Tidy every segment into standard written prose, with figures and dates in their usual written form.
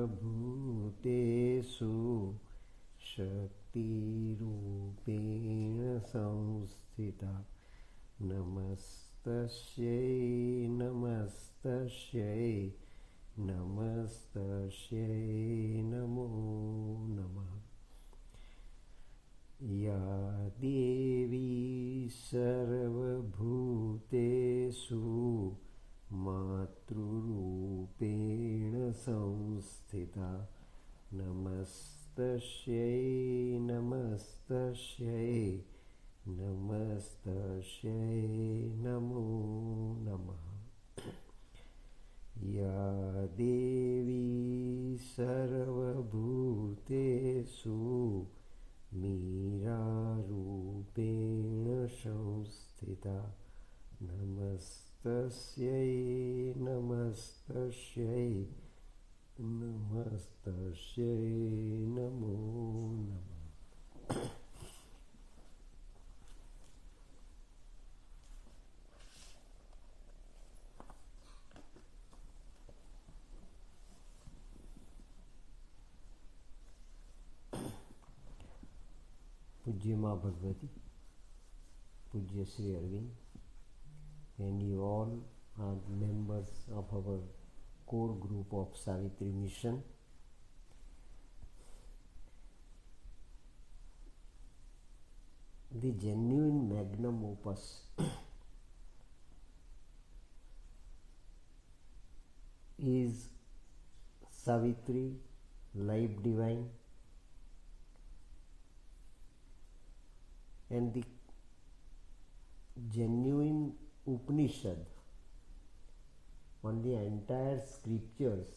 सर्वभूतेषु शक्तिरूपेण संस्थिता नमस्तस्यै नमस्तस्यै नमस्तस्यै नमो नमः। या देवी सर्वभूतेषु मातृरूपेण संस्थिता नमस्तस्यै नमस्तस्यै नमस्तस्यै नमो नमः। या देवी सर्वभूतेषु मीरारूपेण संस्थिता नमस्तस्यै नमस्तस्यै नमस्तस्यै नमो नमः। पूज्य माँ भगवती, पूज्य Sri Arvind, and you all are members of our core group of Savitri mission. The genuine magnum opus is Savitri, Life Divine, and the genuine Upanishad on the entire scriptures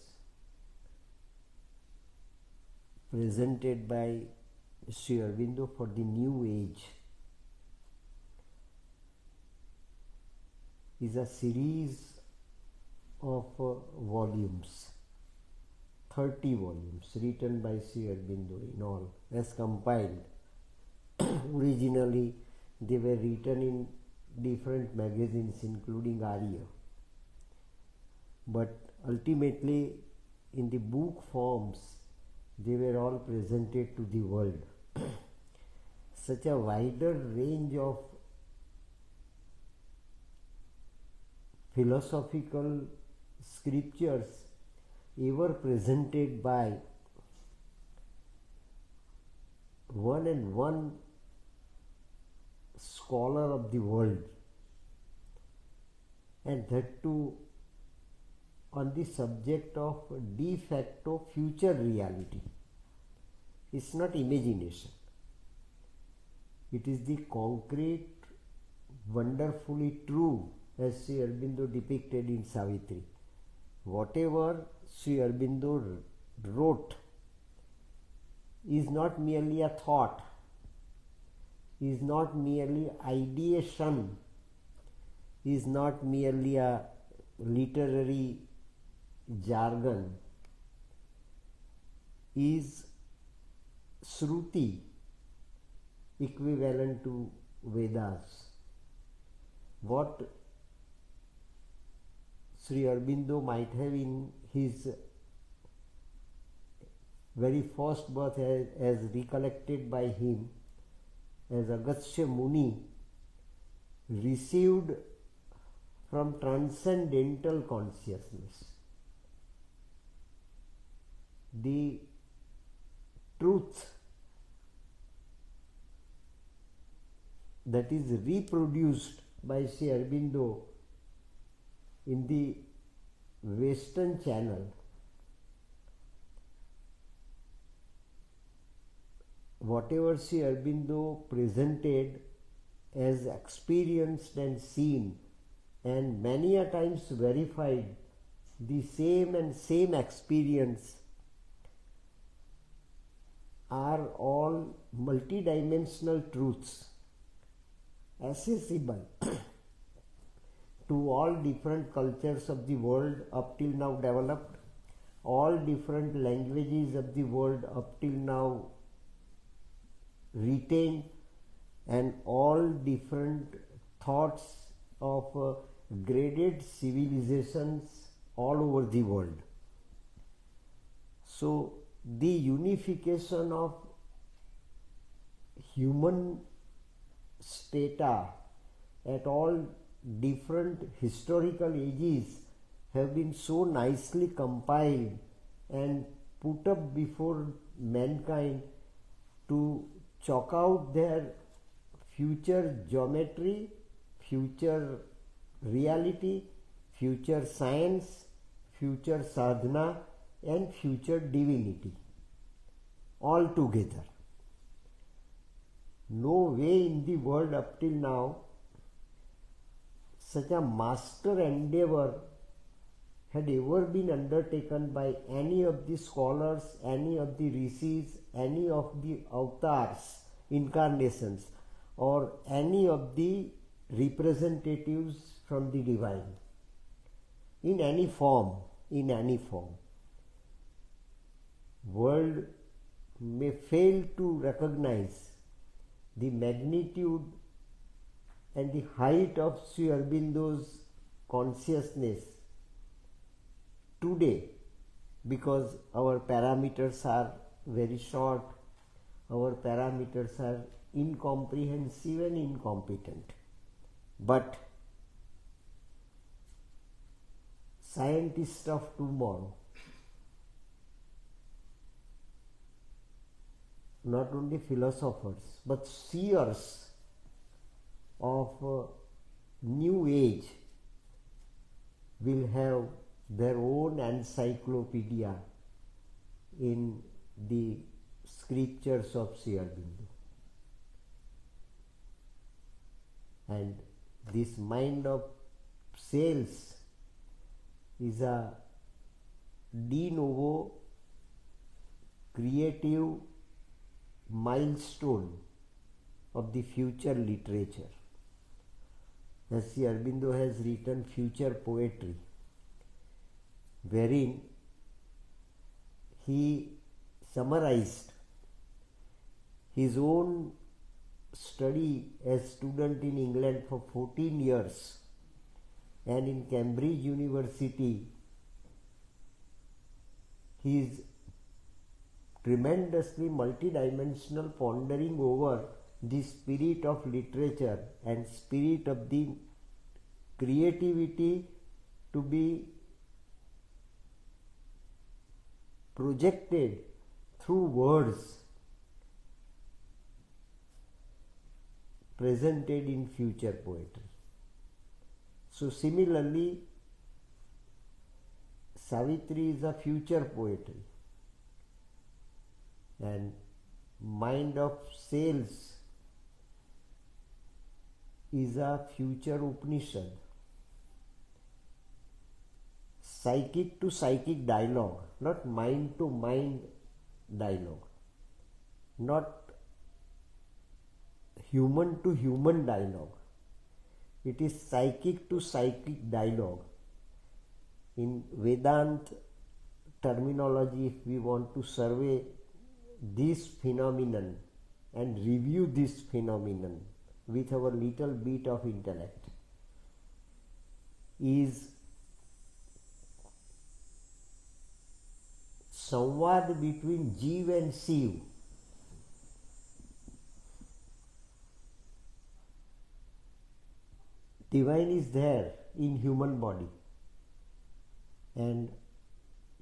presented by Sri Aurobindo for the new age is a series of volumes, 30 volumes written by Sri Aurobindo in all, as compiled. Originally they were written in different magazines including Arya, but ultimately in the book forms they were all presented to the world. Such a wider range of philosophical scriptures ever presented by one and one scholar of the world, and that too on the subject of de facto future reality. It's not imagination. It is the concrete, wonderfully true, as Sri Aurobindo depicted in Savitri. Whatever Sri Aurobindo wrote is not merely a thought, is not merely ideation, is not merely a literary jargon, is Shruti, equivalent to Vedas. What Sri Aurobindo might have in his very first birth as recollected by him as Agastya Muni received from transcendental consciousness. The truth that is reproduced by Sri Aurobindo in the Western channel, whatever Sri Aurobindo presented as experienced and seen and many a times verified, the same experience are all multidimensional truths accessible to all different cultures of the world up till now developed, all different languages of the world up till now retained, and all different thoughts of graded civilizations all over the world. So the unification of human strata at all different historical ages have been so nicely compiled and put up before mankind to chalk out their future geometry, future reality, future science, future sadhana, and future divinity all together. No way in the world up till now such a master endeavor had ever been undertaken by any of the scholars, any of the rishis, any of the avatars, incarnations, or any of the representatives from the divine in any form, World may fail to recognize the magnitude and the height of Sri Aurobindo's consciousness today, because our parameters are very short, our parameters are incomprehensive and incompetent. But scientists of tomorrow, not only philosophers but seers of new age, will have their own encyclopedia in the scriptures of Sri Aurobindo. And this mind of cells is a de novo creative milestone of the future literature. As Sri Aurobindo has written future poetry, wherein he summarized his own study as student in England for 14 years and in Cambridge University his tremendously multidimensional pondering over the spirit of literature and spirit of the creativity to be projected through words presented in future poetry. So similarly, Savitri is a future poetry, and mind of cells is a future Upanishad. Psychic to psychic dialogue, not mind to mind dialogue, not human to human dialogue. It is psychic to psychic dialogue. In Vedant terminology, if we want to survey this phenomenon and review this phenomenon with our little bit of intellect, is samvad between Jeev and Shiv. Divine is there in human body, and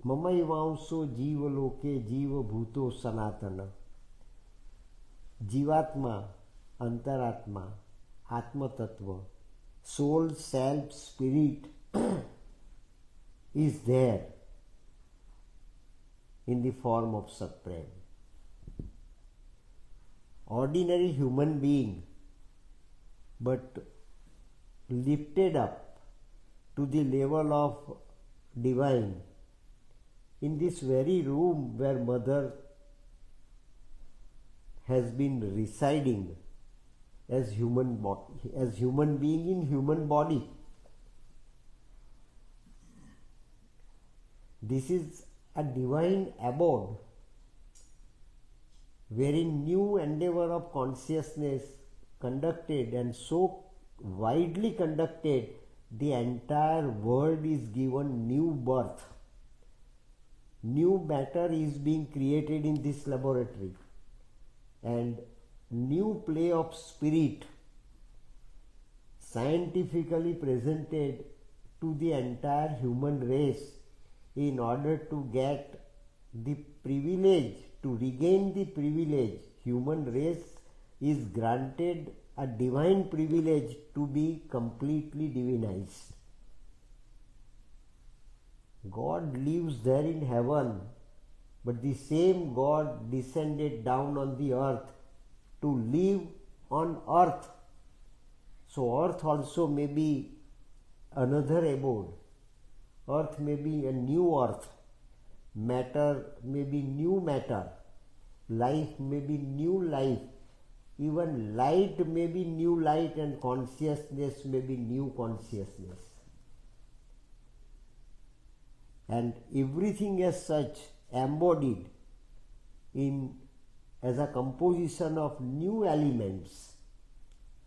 mamaivanso jiva loke jiva bhuto sanatana. Jivatma, antaratma, atma tattva, soul, self, spirit is there in the form of Satprem. Ordinary human being, but lifted up to the level of divine in this very room where Mother has been residing as human being in human body. This is a divine abode wherein new endeavor of consciousness conducted, and so widely conducted, the entire world is given new birth new matter is being created in this laboratory, and new play of spirit scientifically presented to the entire human race in order to get the privilege, to regain the privilege. Human race is granted a divine privilege to be completely divinized. God lives there in heaven, but the same God descended down on the earth to live on earth. So earth also may be another abode. Earth may be a new earth. Matter may be new matter. Life may be new life. Even light may be new light, and consciousness may be new consciousness. And everything as such embodied in as a composition of new elements,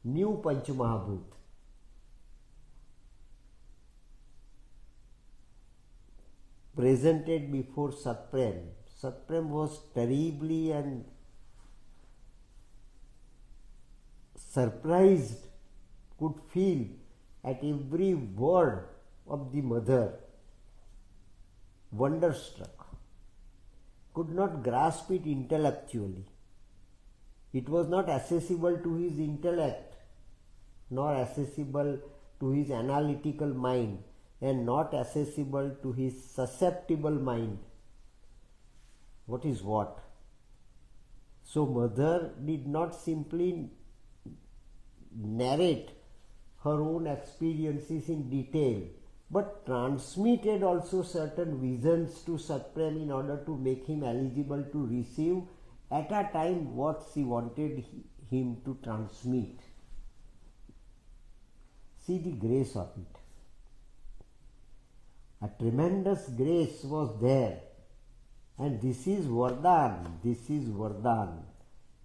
new Panchamahabhut. Presented before Satprem. Satprem was terribly and surprised, could feel at every word of the mother, wonderstruck, could not grasp it intellectually. It was not accessible to his intellect, nor accessible to his analytical mind, and not accessible to his susceptible mind. What is what? So mother did not simply narrate her own experiences in detail, but transmitted also certain visions to Satprem in order to make him eligible to receive at a time what she wanted him to transmit. See the grace of it. A tremendous grace was there, and this is Vardhan,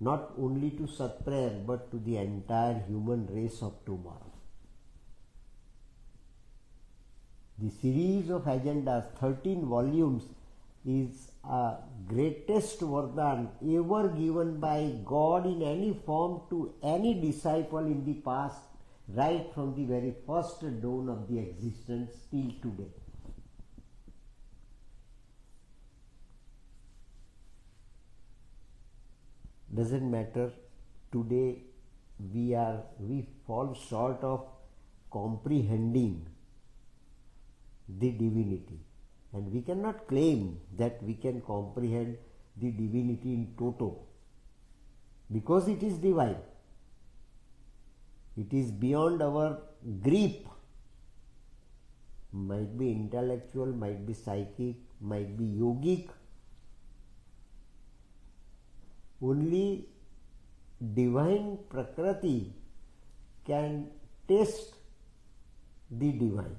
not only to Satprem but to the entire human race of tomorrow. The series of agendas, 13 volumes, is a greatest Vardhan ever given by God in any form to any disciple in the past, right from the very first dawn of the existence till today. Doesn't matter, today we fall short of comprehending the divinity, and we cannot claim that we can comprehend the divinity in toto, because it is divine. It is beyond our grip. Might be intellectual, might be psychic, might be yogic. Only divine Prakriti can taste the divine.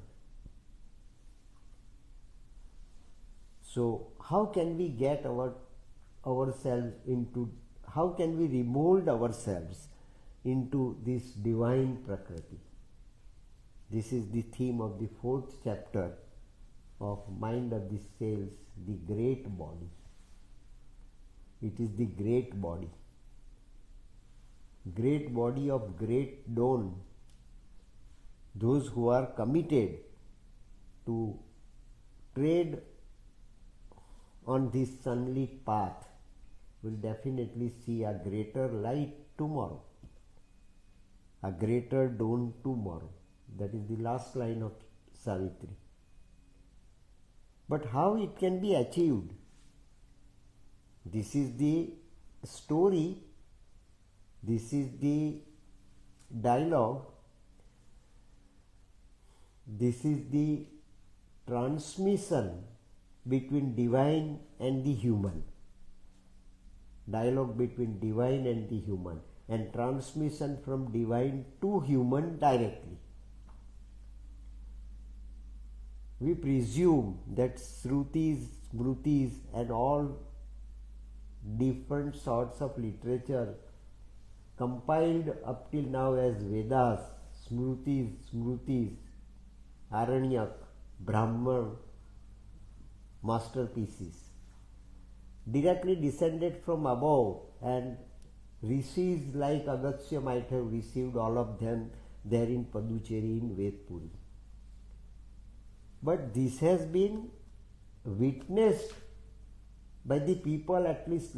So how can we get ourselves into, how can we remold ourselves into this divine Prakriti? This is the theme of the 4th chapter of Mind of the Cells, the great body. It is the great body of great dawn. Those who are committed to tread on this sunlit path will definitely see a greater light tomorrow, a greater dawn tomorrow. That is the last line of Savitri. But how it can be achieved? This is the story, this is the dialogue, this is the transmission between divine and the human. Dialogue between divine and the human, and transmission from divine to human directly. We presume that Shrutis, Smrutis and all different sorts of literature compiled up till now as Vedas, Smrutis, Aranyak, Brahman, masterpieces, directly descended from above, and rishis like Agastya might have received all of them there in Puducherry in Vedpuri. But this has been witnessed by the people at least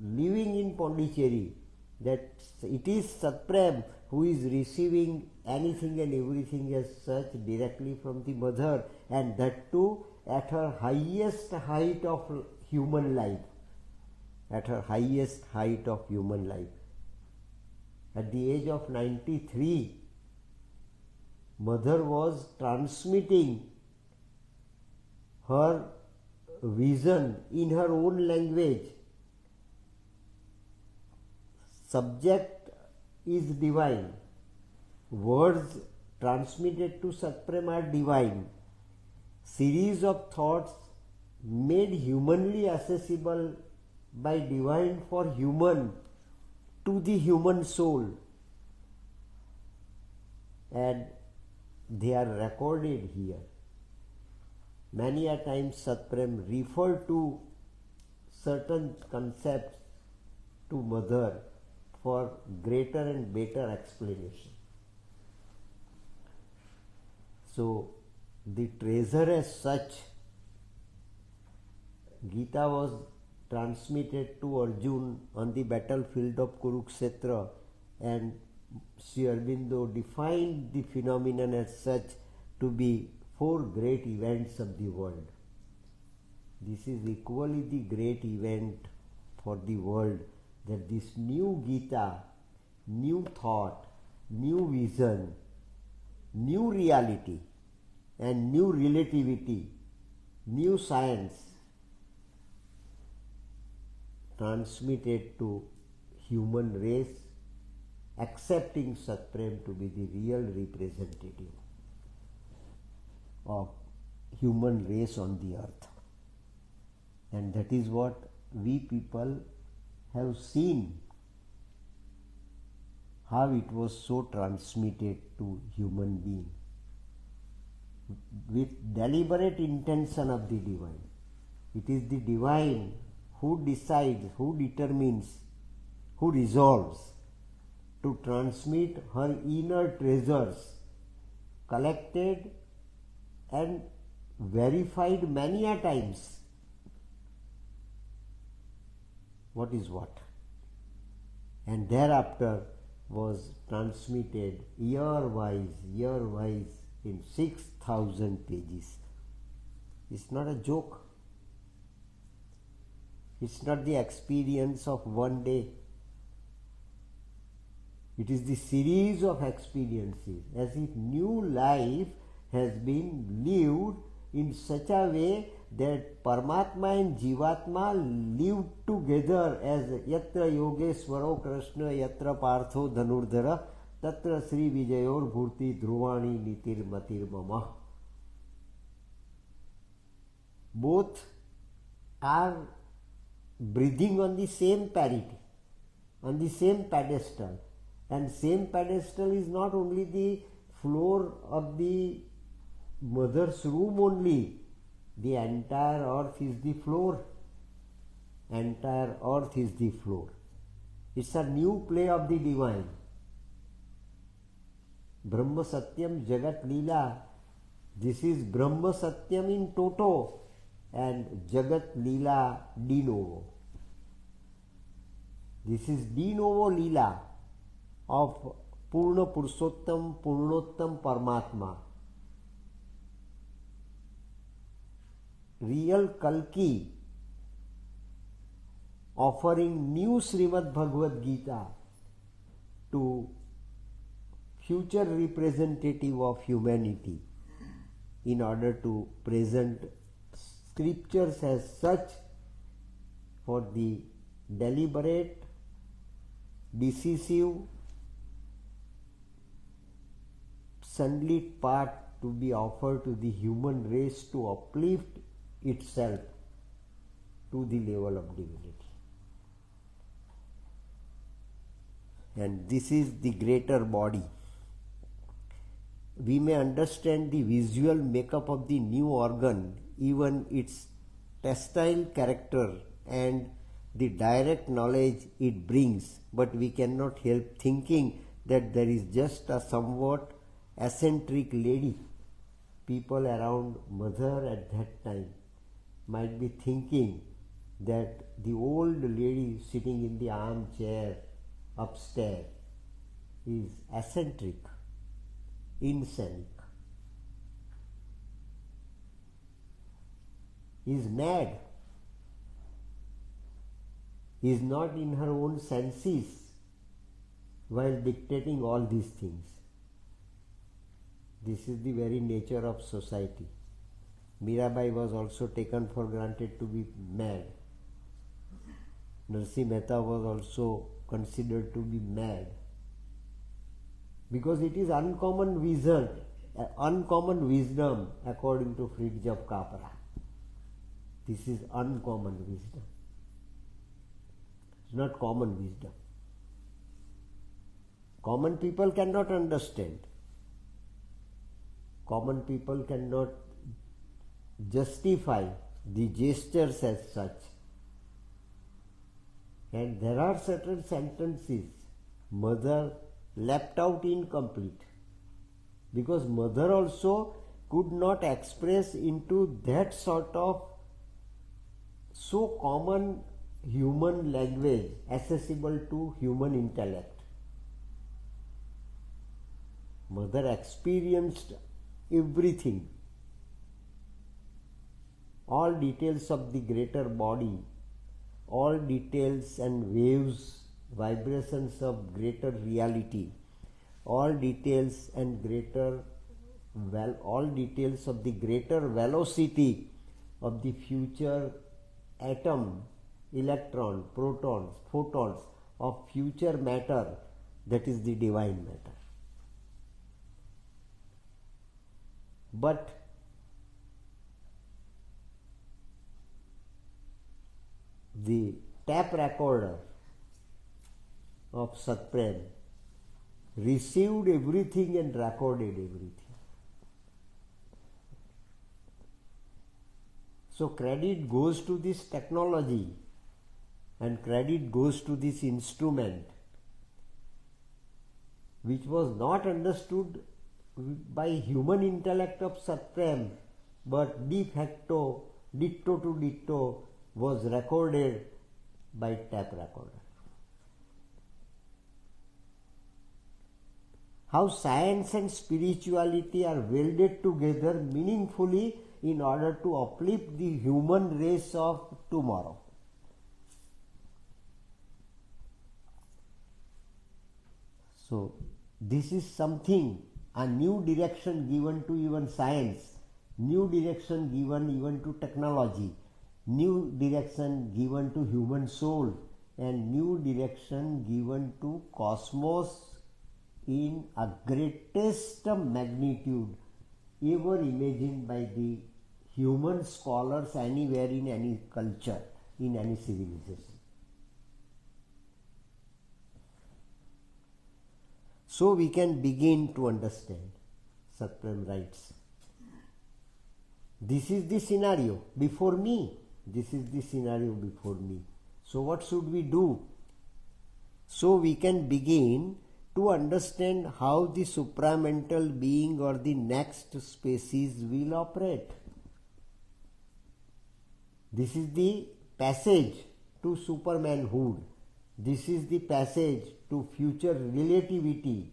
living in Pondicherry, that it is Satprem who is receiving anything and everything as such directly from the mother, and that too at her highest height of human life. At her highest height of human life. At the age of 93, mother was transmitting her vision in her own language. Subject is divine. Words transmitted to Satprem are divine. Series of thoughts made humanly accessible by divine for human to the human soul, and they are recorded here. Many a times Satprem referred to certain concepts to mother for greater and better explanation. So the treasure as such, Gita was transmitted to Arjun on the battlefield of Kurukshetra, and Sri Aurobindo defined the phenomenon as such to be 4 great events of the world. This is equally the great event for the world, that this new Gita, new thought, new vision, new reality and new relativity, new science transmitted to human race, accepting Satprem to be the real representative of human race on the earth. And that is what we people have seen, how it was so transmitted to human being with deliberate intention of the divine. It is the divine who decides, who determines, who resolves to transmit her inner treasures, collected and verified many a times. What is what? And thereafter was transmitted year-wise in 6,000 pages. It's not a joke. It's not the experience of one day. It is the series of experiences, as if new life has been lived in such a way that Paramatma and Jivatma lived together as Yatra Yogeshwaro Krishna Yatra Partho Dhanurdhara Tatra Sri Vijayor Bhurti Dhruvani Nitir Matir Mama. Both are breathing on the same parity, on the same pedestal. And same pedestal is not only the floor of the mother's room only. The entire earth is the floor. Entire earth is the floor. It's a new play of the divine. Brahma Satyam Jagat Leela. This is Brahma Satyam in toto and Jagat Leela de novo. This is de novo Leela of Purna Purushottam Purnottam Paramatma. Real Kalki offering new Srimad Bhagavad Gita to future representative of humanity in order to present scriptures as such for the deliberate, decisive, sunlit path to be offered to the human race to uplift itself to the level of divinity. And this is the greater body. We may understand the visual makeup of the new organ, even its tactile character and the direct knowledge it brings, but we cannot help thinking that there is just a somewhat eccentric lady. People around mother at that time might be thinking that the old lady sitting in the armchair upstairs is eccentric, insane, is mad, is not in her own senses while dictating all these things. This is the very nature of society. Mirabai was also taken for granted to be mad. Narsi Mehta was also considered to be mad. Because it is uncommon wisdom according to Fritjof Capra. This is uncommon wisdom. It's not common wisdom. Common people cannot understand. Common people cannot justify the gestures as such. And there are certain sentences mother left out incomplete, because mother also could not express into that sort of so common human language accessible to human intellect. Mother experienced everything, all details of the greater body, all details and waves, vibrations of greater reality, all details and all details of the greater velocity of the future atom, electron, protons, photons of future matter, that is the divine matter. But the tape recorder of Satprem received everything and recorded everything. So credit goes to this technology and credit goes to this instrument, which was not understood by human intellect of Satprem, but de facto, ditto to ditto, was recorded by tape recorder. How science and spirituality are welded together meaningfully in order to uplift the human race of tomorrow. So this is something, a new direction given to even science, new direction given even to technology, new direction given to human soul, and new direction given to cosmos in a greatest magnitude ever imagined by the human scholars anywhere in any culture, in any civilization. So we can begin to understand. Satprem writes, this is the scenario before me. This is the scenario before me. So what should we do? So we can begin to understand how the supramental being or the next species will operate. This is the passage to supermanhood. This is the passage to future relativity,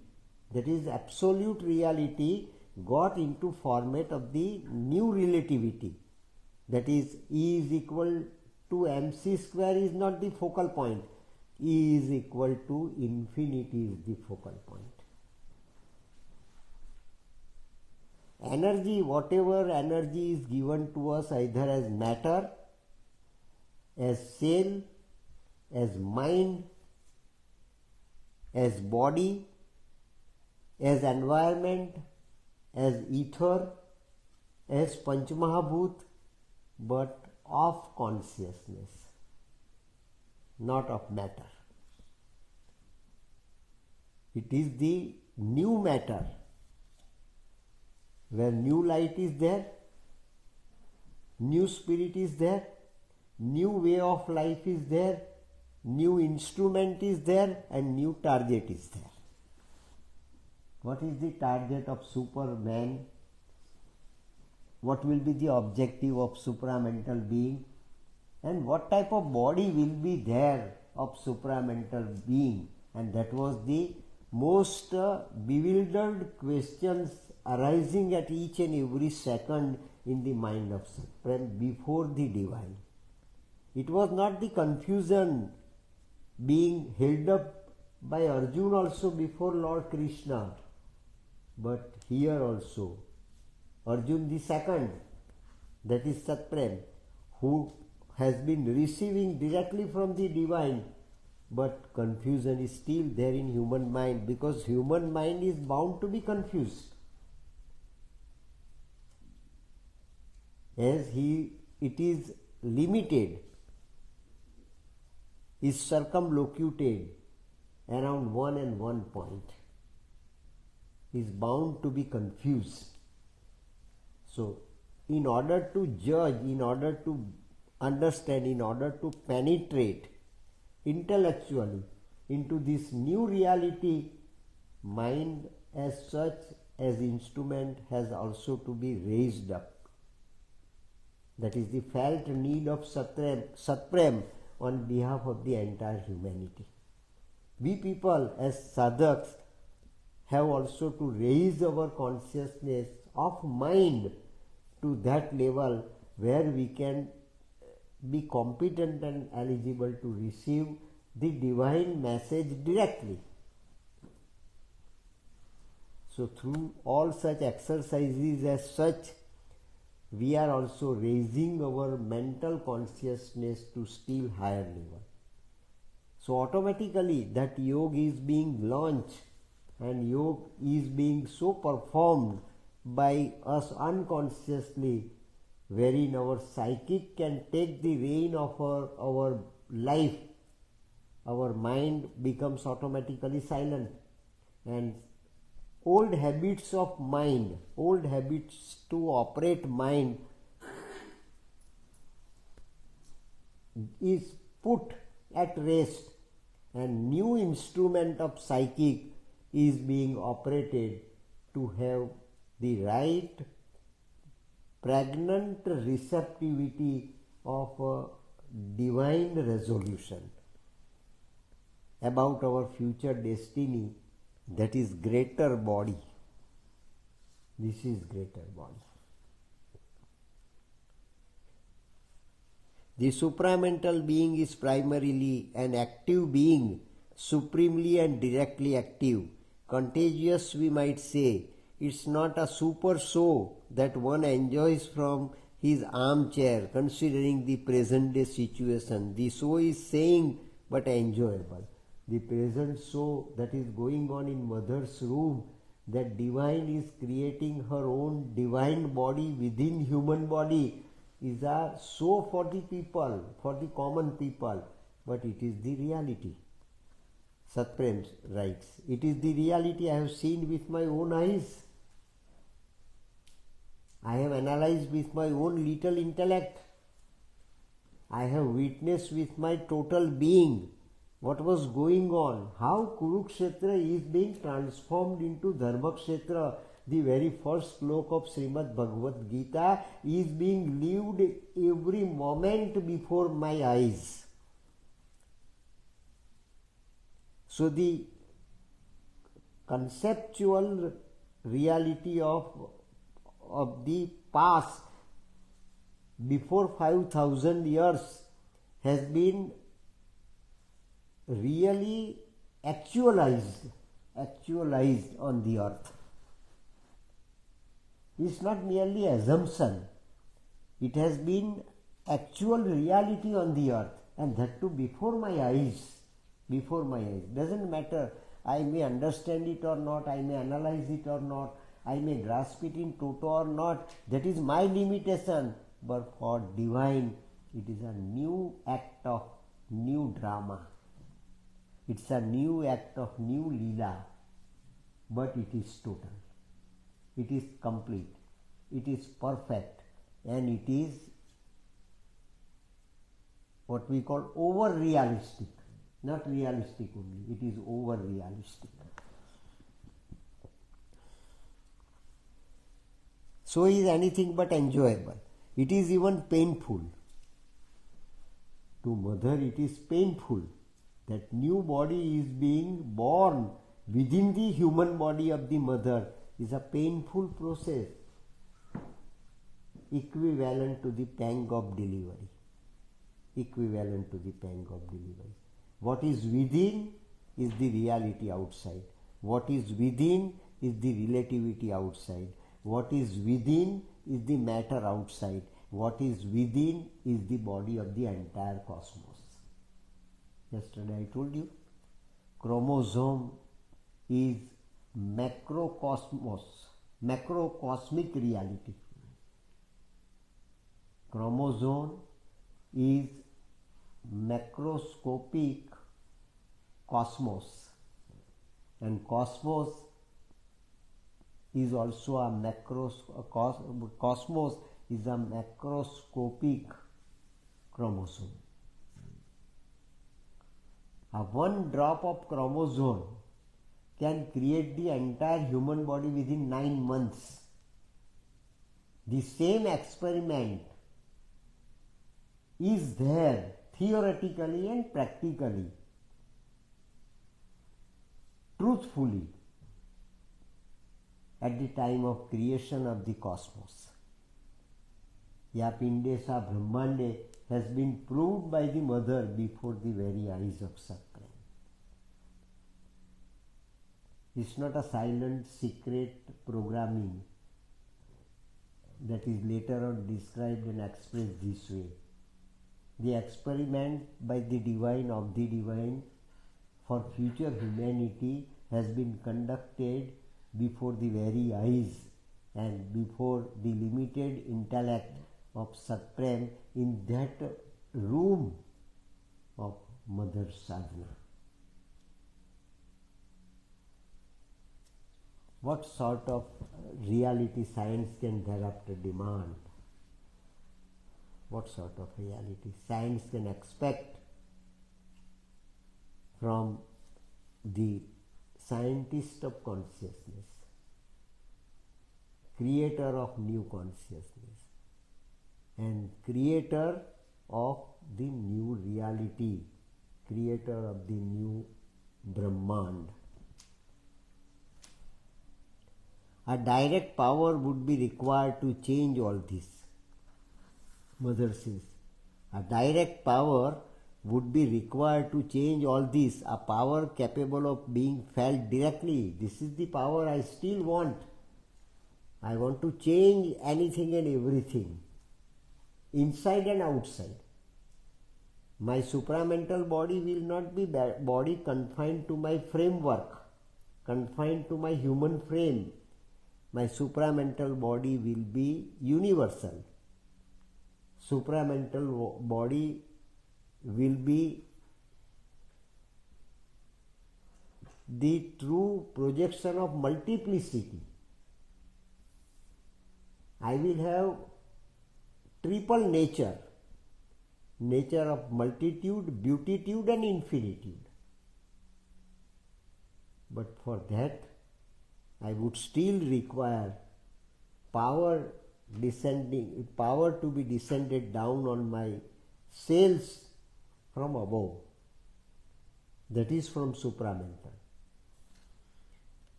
that is absolute reality got into format of the new relativity, that is E is equal to mc square is not the focal point, E is equal to infinity is the focal point. Energy, whatever energy is given to us either as matter, as cell, as mind, as body, as environment, as ether, as Panchmahabhut, but of consciousness, not of matter. It is the new matter, where new light is there, new spirit is there, new way of life is there, new instrument is there, and new target is there. What is the target of Superman? What will be the objective of supramental being? And what type of body will be there of supramental being? And that was the most bewildered questions arising at each and every second in the mind of Satprem before the divine. It was not the confusion being held up by Arjuna also before Lord Krishna, but here also Arjuna the second, that is Satprem, who has been receiving directly from the divine, but confusion is still there in human mind, because human mind is bound to be confused. As it is limited, is circumlocuted around one and one point, is bound to be confused. So, in order to judge, in order to understand, in order to penetrate intellectually into this new reality, mind as such, as instrument, has also to be raised up. That is the felt need of Satprem on behalf of the entire humanity. We people as sadhaks have also to raise our consciousness of mind to that level where we can be competent and eligible to receive the divine message directly. So through all such exercises as such, we are also raising our mental consciousness to still higher level. So automatically that yoga is being launched, and yoga is being so performed by us unconsciously, wherein our psychic can take the reign of our life. Our mind becomes automatically silent, and old habits of mind, old habits to operate mind is put at rest, and new instrument of psychic is being operated to have the right pregnant receptivity of a divine resolution about our future destiny, that is greater body. This is greater body. The supramental being is primarily an active being, supremely and directly active. Contagious, we might say. It's not a super show that one enjoys from his armchair, considering the present day situation. The show is saying but enjoyable. The present show that is going on in mother's room, that divine is creating her own divine body within human body, is a show for the people, for the common people, but it is the reality. Satprem writes, it is the reality I have seen with my own eyes. I have analyzed with my own little intellect. I have witnessed with my total being what was going on, how Kurukshetra is being transformed into Dharmakshetra. The very first slok of Srimad Bhagavad Gita is being lived every moment before my eyes. So the conceptual reality of the past before 5,000 years has been really actualized on the earth. It's not merely assumption. It has been actual reality on the earth, and that too before my eyes. Before my eyes. Doesn't matter. I may understand it or not, I may analyze it or not, I may grasp it in toto or not. That is my limitation. But for divine, it is a new act of new drama. It's a new act of new Leela. But it is total. It is complete. It is perfect. And it is what we call over realistic. Not realistic only, it is over realistic. So is anything but enjoyable. It is even painful. To mother it is painful that new body is being born within the human body of the mother is a painful process, equivalent to the pang of delivery. Equivalent to the pang of delivery. What is within is the reality outside. What is within is the relativity outside. What is within is the matter outside. What is within is the body of the entire cosmos. Yesterday I told you, chromosome is macrocosmic reality. Chromosome is macroscopic cosmos, and cosmos is also a cosmos is a macroscopic chromosome. A one drop of chromosome can create the entire human body within 9 months. The same experiment is there theoretically and practically, truthfully, at the time of creation of the cosmos. Ya Pinde Sa Brahmande has been proved by the mother before the very eyes of Satprem. It's not a silent secret programming that is later on described and expressed this way. The experiment by the divine of the divine for future humanity has been conducted before the very eyes and before the limited intellect of Satprem in that room of Mother Sadhana. What sort of reality science can thereafter demand? What sort of reality science can expect from the scientist of consciousness, creator of new consciousness, and creator of the new reality, creator of the new Brahmand. A direct power would be required to change all this. Mother says, a direct power would be required to change all this, a power capable of being felt directly. This is the power I still want. I want to change anything and everything, inside and outside. My supramental body will not be body confined to my framework, confined to my human frame. My supramental body will be universal. Supramental body will be the true projection of multiplicity. I will have triple nature, nature of multitude, beautitude and infinitude. But for that, I would still require power to be descended down on my cells from above, that is from supramental.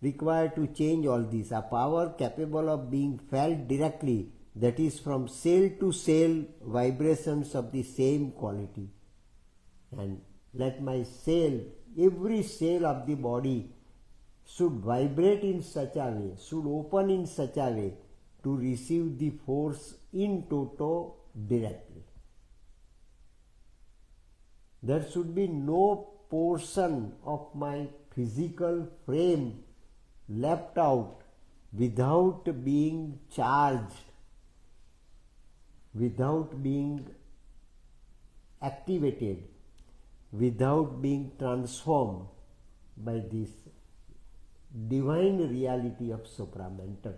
Required to change all this, a power capable of being felt directly, that is from cell to cell vibrations of the same quality. And let my cell, every cell of the body should vibrate in such a way, should open in such a way to receive the force in toto directly. There should be no portion of my physical frame left out without being charged, without being activated, without being transformed by this divine reality of supramental.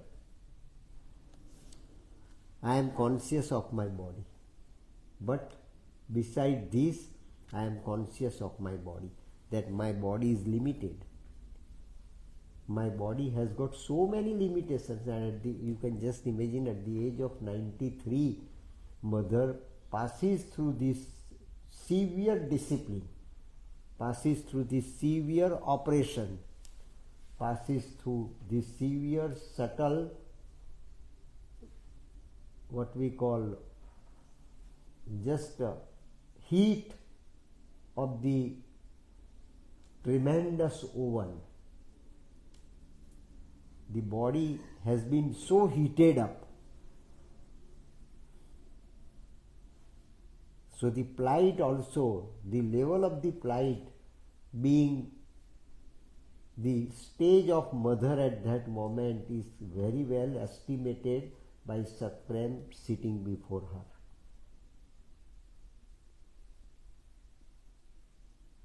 I am conscious of my body, but Beside this, I am conscious of my body, that my body is limited. My body has got so many limitations, and you can just imagine at the age of 93, mother passes through this severe discipline, passes through this severe operation, passes through this severe subtle, what we call just heat of the tremendous oven. The body has been so heated up. So the plight also, the level of the plight being the stage of mother at that moment is very well estimated by Satprem sitting before her.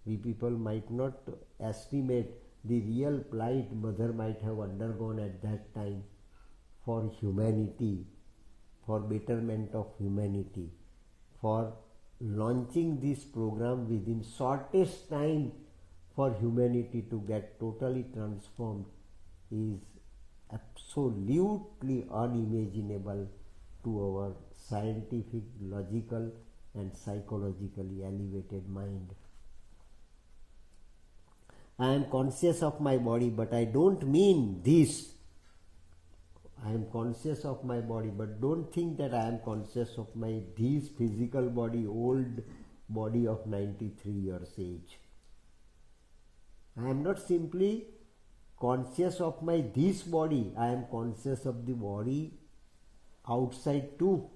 We people might not estimate the real plight mother might have undergone at that time for humanity, for betterment of humanity, for launching this program within shortest time for humanity to get totally transformed is absolutely unimaginable to our scientific, logical and psychologically elevated mind. I am conscious of my body, but I don't mean this. I am conscious of my body, but don't think that I am conscious of my this physical body, old body of 93 years age. I am not simply conscious of my this body, I am conscious of the body outside too.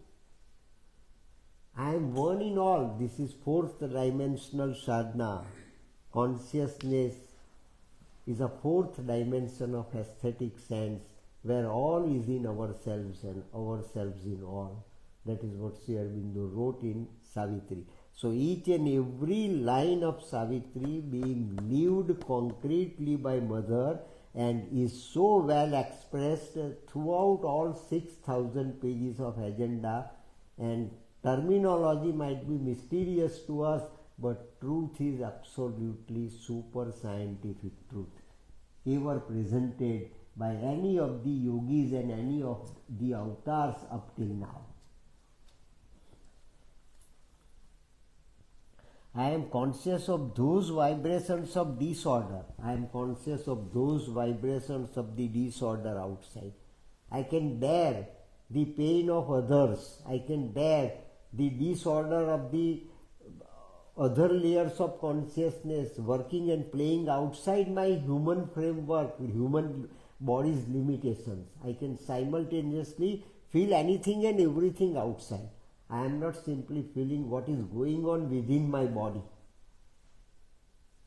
I am one in all. This is fourth dimensional sadhana. Consciousness is a fourth dimension of aesthetic sense, where all is in ourselves and ourselves in all. That is what Sri Aurobindo wrote in Savitri. So each and every line of Savitri being lived concretely by mother and is so well expressed throughout all 6,000 pages of agenda, and terminology might be mysterious to us, but truth is absolutely super scientific truth, ever presented by any of the yogis and any of the avatars up till now. I am conscious of those vibrations of disorder. I am conscious of those vibrations of the disorder outside. I can bear the pain of others. I can bear the disorder of the other layers of consciousness working and playing outside my human framework, human body's limitations. I can simultaneously feel anything and everything outside. I am not simply feeling what is going on within my body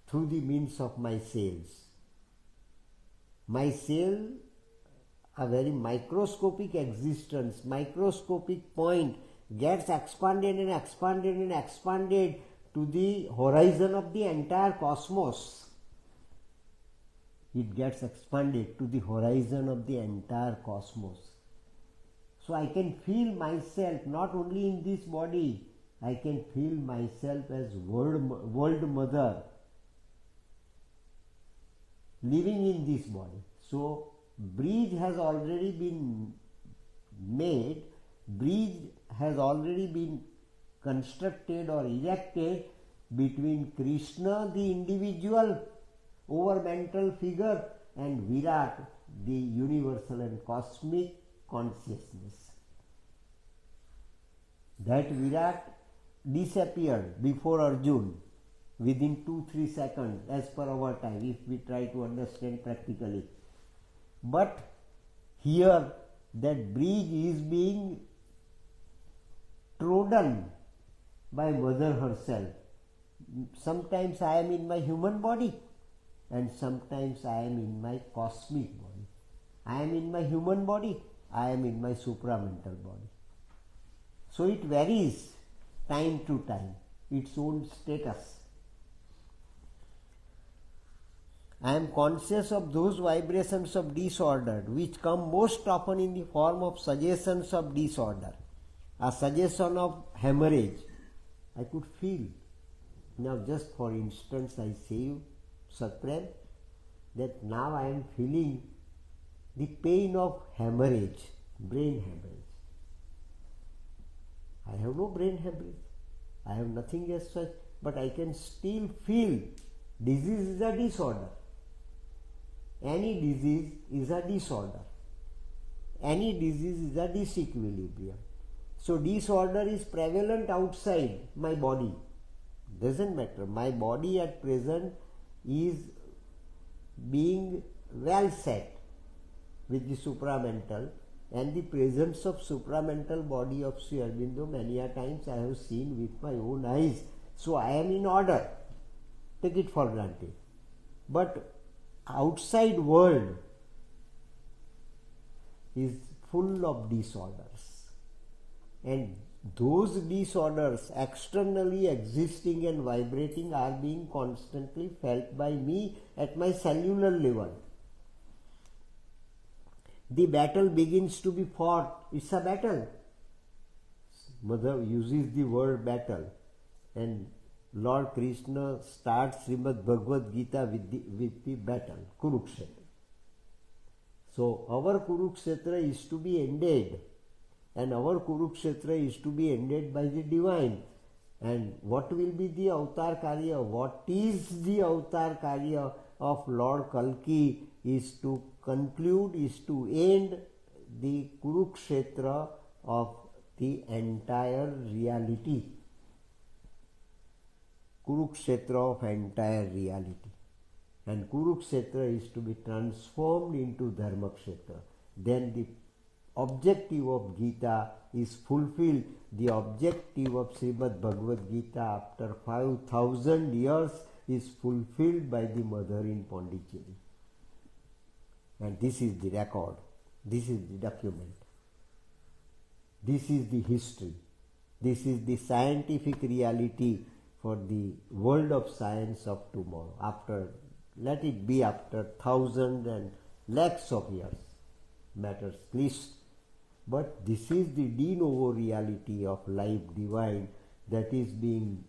through the means of my cells. My cell, a very microscopic existence, microscopic point, gets expanded and expanded and expanded to the horizon of the entire cosmos. It gets expanded to the horizon of the entire cosmos. So I can feel myself not only in this body, I can feel myself as world mother living in this body. So bridge has already been made, bridge has already been constructed or erected between Krishna, the individual over mental figure, and Virat, the universal and cosmic consciousness. That Virat disappeared before Arjuna within 2-3 seconds as per our time, if we try to understand practically. But here that bridge is being trodden by mother herself. Sometimes I am in my human body and sometimes I am in my cosmic body. I am in my human body, I am in my supramental body. So it varies time to time, its own status. I am conscious of those vibrations of disorder which come most often in the form of suggestions of disorder. A suggestion of hemorrhage, I could feel. Now just for instance I say you, Satprem, that now I am feeling the pain of hemorrhage, brain hemorrhage. I have no brain hemorrhage. I have nothing as such, but I can still feel disease is a disorder. Any disease is a disorder. Any disease is a disequilibrium. So disorder is prevalent outside my body. Doesn't matter. My body at present is being well set with the supramental, and the presence of supramental body of Sri Aurobindo many a times I have seen with my own eyes. So I am in order. Take it for granted. But outside world is full of disorders, and those disorders externally existing and vibrating are being constantly felt by me at my cellular level. The battle begins to be fought. It's a battle. Mother uses the word battle, and Lord Krishna starts Srimad Bhagavad Gita with the battle, Kurukshetra. So our Kurukshetra is to be ended, and our Kurukshetra is to be ended by the divine. And what will be the avatar karya? What is the avatar karya of Lord Kalki is to conclude, is to end the Kurukshetra of the entire reality. Kurukshetra of entire reality. And Kurukshetra is to be transformed into Dharmakshetra. Then the objective of Gita is fulfilled. The objective of Srimad Bhagavad Gita after 5,000 years is fulfilled by the mother in Pondicherry. And this is the record. This is the document. This is the history. This is the scientific reality for the world of science of tomorrow. After, let it be after thousands and lakhs of years, matters least. But this is the de novo reality of life divine that is being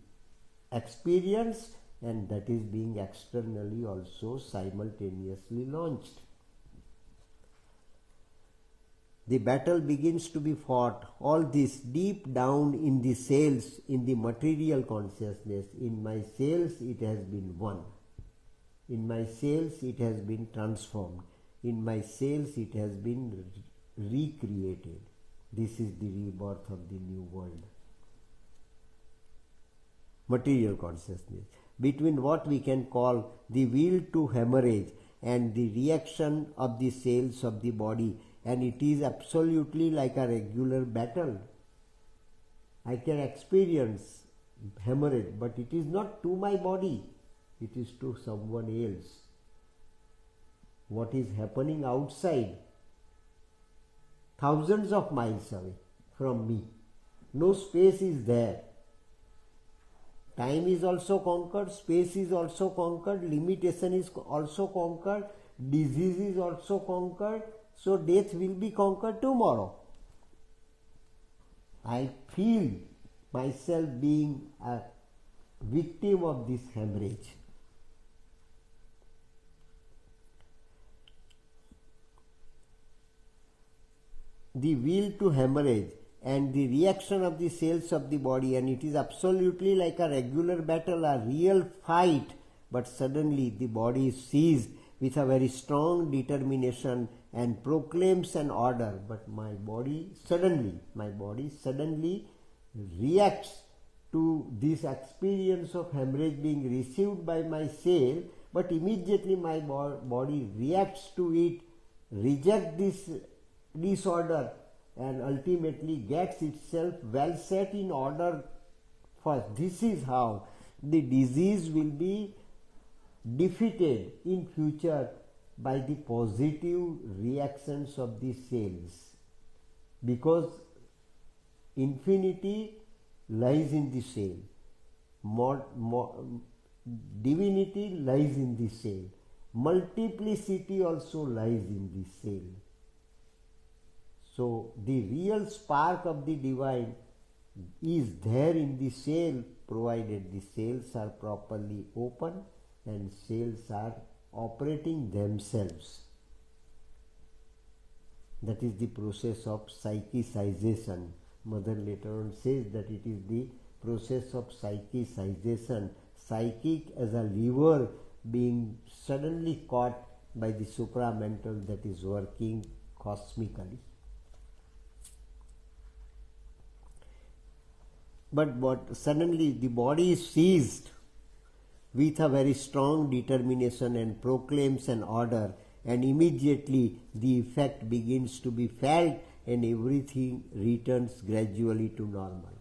experienced and that is being externally also simultaneously launched. The battle begins to be fought. All this deep down in the cells, in the material consciousness. In my cells it has been won. In my cells it has been transformed. In my cells it has been recreated. This is the rebirth of the new world. Material consciousness. Between what we can call the will to hemorrhage and the reaction of the cells of the body, and it is absolutely like a regular battle. I can experience hemorrhage, but it is not to my body, it is to someone else. What is happening outside, thousands of miles away from me. No space is there. Time is also conquered, space is also conquered, limitation is also conquered, disease is also conquered. So death will be conquered tomorrow. I feel myself being a victim of this hemorrhage. The will to hemorrhage and the reaction of the cells of the body, and it is absolutely like a regular battle, a real fight, but suddenly the body is seized with a very strong determination and proclaims an order, but my body suddenly reacts to this experience of hemorrhage being received by my cell, but immediately my body reacts to it, rejects this disorder, and ultimately gets itself well set in order first. This is how the disease will be defeated in future by the positive reactions of the cells, because infinity lies in the cell, divinity lies in the cell, multiplicity also lies in the cell. So the real spark of the divine is there in the cell, provided the cells are properly open and cells are operating themselves. That is the process of psychicization. Mother later on says that it is the process of psychicization. Psychic as a lever being suddenly caught by the supramental that is working cosmically. But suddenly the body is seized with a very strong determination and proclaims an order, and immediately the effect begins to be felt and everything returns gradually to normal.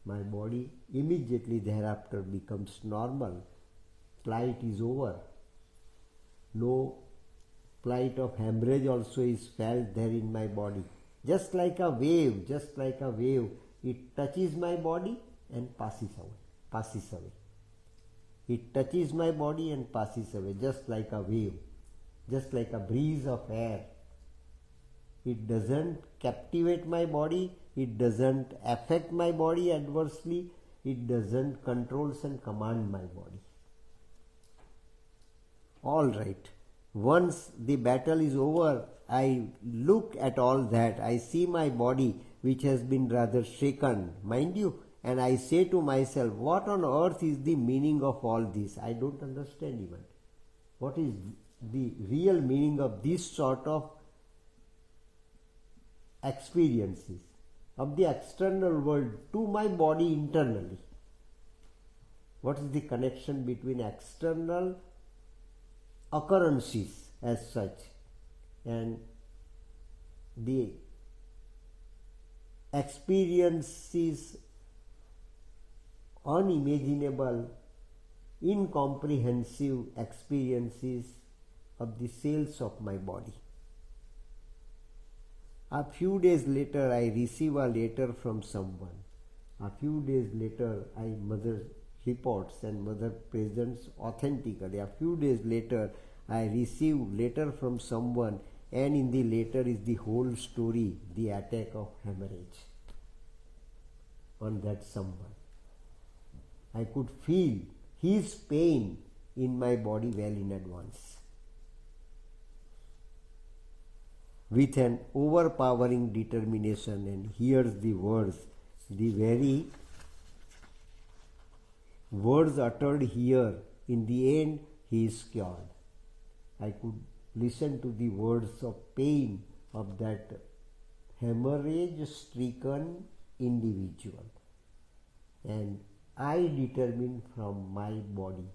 My body immediately thereafter becomes normal. Plight is over. No plight of hemorrhage also is felt there in my body. Just like a wave, it touches my body and passes away. It touches my body and passes away, just like a wave, just like a breeze of air. It doesn't captivate my body, it doesn't affect my body adversely, it doesn't control and command my body. All right. Once the battle is over, I look at all that. I see my body which has been rather shaken, mind you, and I say to myself, what on earth is the meaning of all this? I don't understand even. What is the real meaning of this sort of experiences of the external world to my body internally? What is the connection between external occurrences as such and the experiences, unimaginable, incomprehensive experiences of the cells of my body? A few days later, I receive a letter from someone. A few days later, mother reports and mother presents authentically. A few days later, I receive letter from someone, and in the letter is the whole story, the attack of hemorrhage on that someone. I could feel his pain in my body well in advance. With an overpowering determination, and here's the words, the very words uttered here, in the end he is cured. I could listen to the words of pain of that hemorrhage stricken individual, and I determine from my body,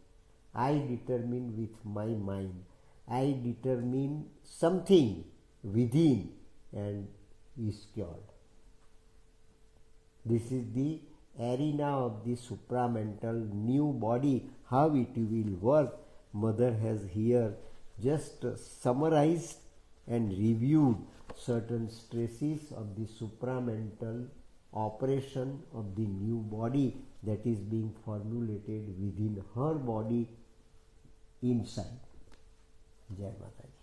I determine with my mind, I determine something within, and is cured. This is the arena of the supramental new body, how it will work. Mother has here just summarized and reviewed certain stresses of the supramental operation of the new body that is being formulated within her body inside. Jai Mataji.